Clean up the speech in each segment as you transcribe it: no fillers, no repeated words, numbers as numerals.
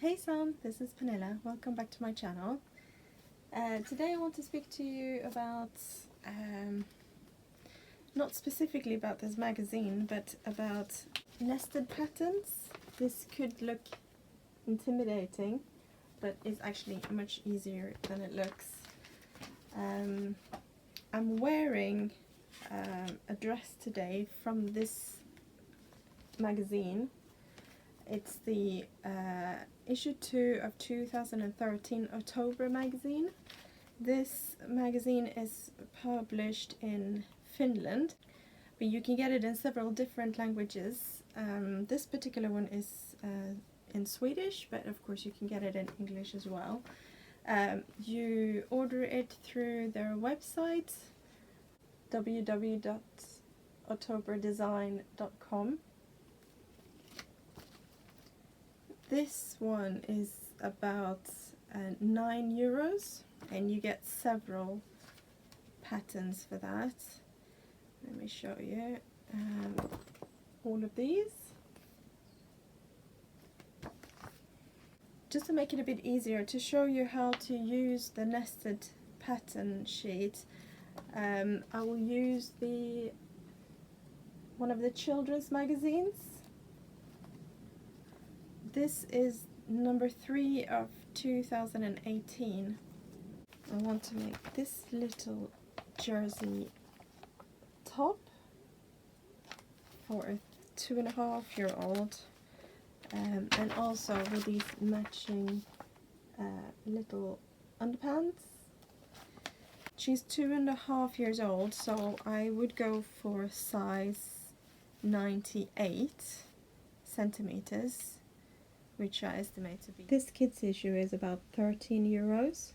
Hey Sam, this is Pernilla. Welcome back to my channel. Today I want to speak to you about, not specifically about this magazine, but about nested patterns. This could look intimidating, but it's actually much easier than it looks. I'm wearing a dress today from this magazine. It's the issue 2 of 2013 Ottobre magazine. This magazine is published in Finland, but you can get it in several different languages. This particular one is in Swedish, but of course you can get it in English as well. You order it through their website, www.ottobredesign.com. This one is about €9 and you get several patterns for that. Let me show you all of these. Just to make it a bit easier to show you how to use the nested pattern sheet, I will use one of the children's magazines. This is number 3 of 2018. I want to make this little jersey top for a 2.5-year-old, and also with these matching little underpants. She's 2.5 years old, so I would go for size 98 centimeters. Which I estimate to be. This kids issue is about €13,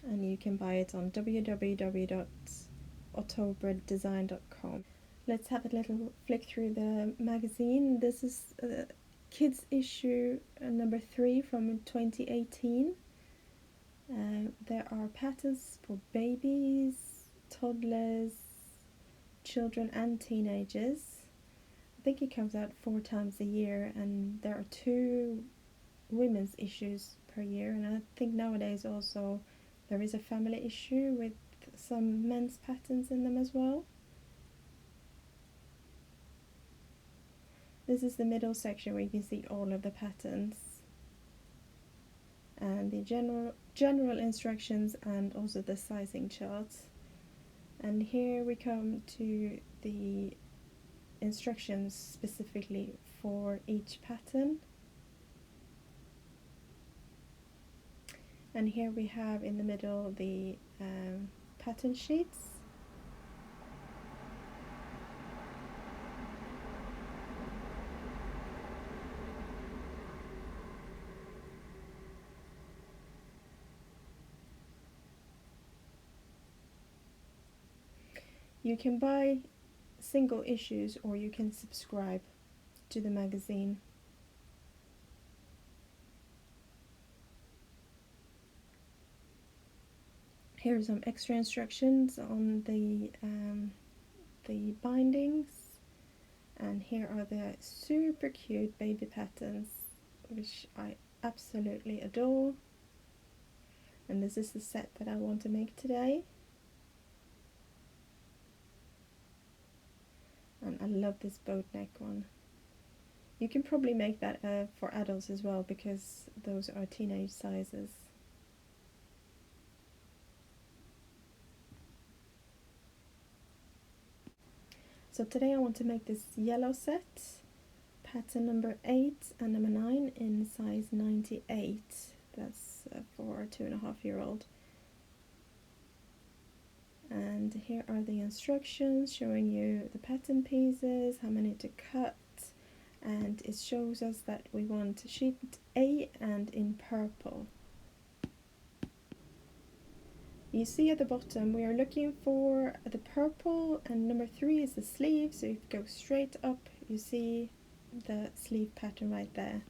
and you can buy it on www.ottobredesign.com. Let's have a little flick through the magazine. This is kids issue number 3 from 2018. There are patterns for babies, toddlers, children and teenagers. I think it comes out 4 times a year, and there are 2 women's issues per year, and I think nowadays also there is a family issue with some men's patterns in them as well. This is the middle section where you can see all of the patterns and the general instructions and also the sizing charts. And here we come to the instructions specifically for each pattern, and here we have in the middle the pattern sheets. You can buy single issues or you can subscribe to the magazine. Here are some extra instructions on the bindings, and here are the super cute baby patterns which I absolutely adore, and this is the set that I want to make today. And I love this boat neck one. You can probably make that for adults as well, because those are teenage sizes. So today I want to make this yellow set, pattern number 8 and number 9 in size 98. That's for a 2.5-year-old. And here are the instructions showing you the pattern pieces, how many to cut, and it shows us that we want sheet A and in purple. You see at the bottom we are looking for the purple, and number 3 is the sleeve, so if you go straight up you see the sleeve pattern right there.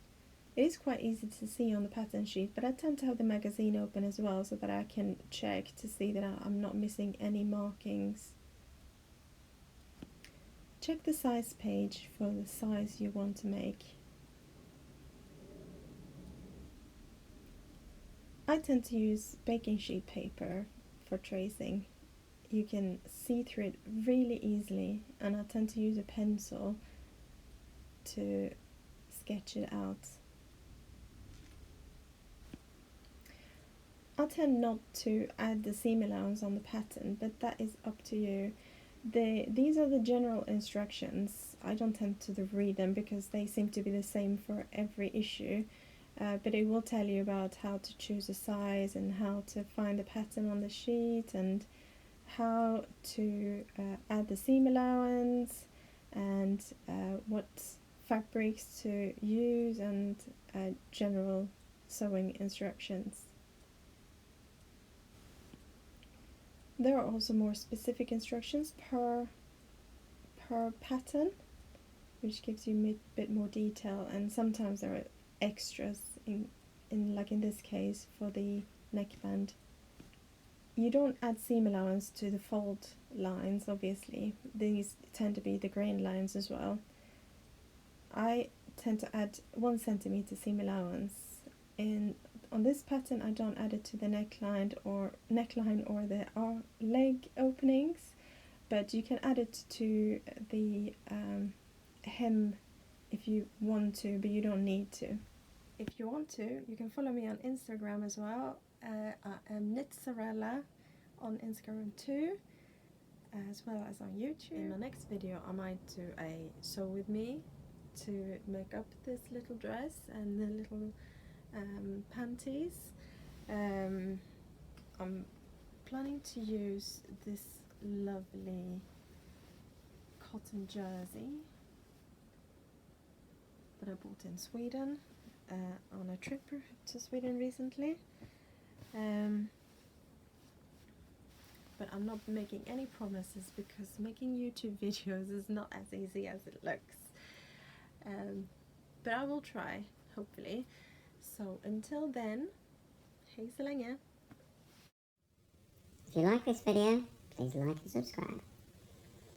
It is quite easy to see on the pattern sheet, but I tend to have the magazine open as well so that I can check to see that I'm not missing any markings. Check the size page for the size you want to make. I tend to use baking sheet paper for tracing. You can see through it really easily, and I tend to use a pencil to sketch it out. I tend not to add the seam allowance on the pattern, but that is up to you. These are the general instructions. I don't tend to read them because they seem to be the same for every issue, but it will tell you about how to choose a size and how to find the pattern on the sheet and how to add the seam allowance and what fabrics to use and general sewing instructions. There are also more specific instructions per pattern, which gives you a bit more detail, and sometimes there are extras in like in this case for the neckband. You don't add seam allowance to the fold lines, obviously. These tend to be the grain lines as well. I tend to add 1 centimeter seam allowance. On this pattern I don't add it to the neckline or the leg openings, but you can add it to the hem if you want to, but you don't need to. If you want to, you can follow me on Instagram as well. I am Knitzarella on Instagram too, as well as on YouTube. In my next video I might do a sew with me to make up this little dress and the little panties. I'm planning to use this lovely cotton jersey that I bought in Sweden on a trip to Sweden recently. But I'm not making any promises because making YouTube videos is not as easy as it looks. But I will try, hopefully. So until then, hej så länge! If you like this video, please like and subscribe.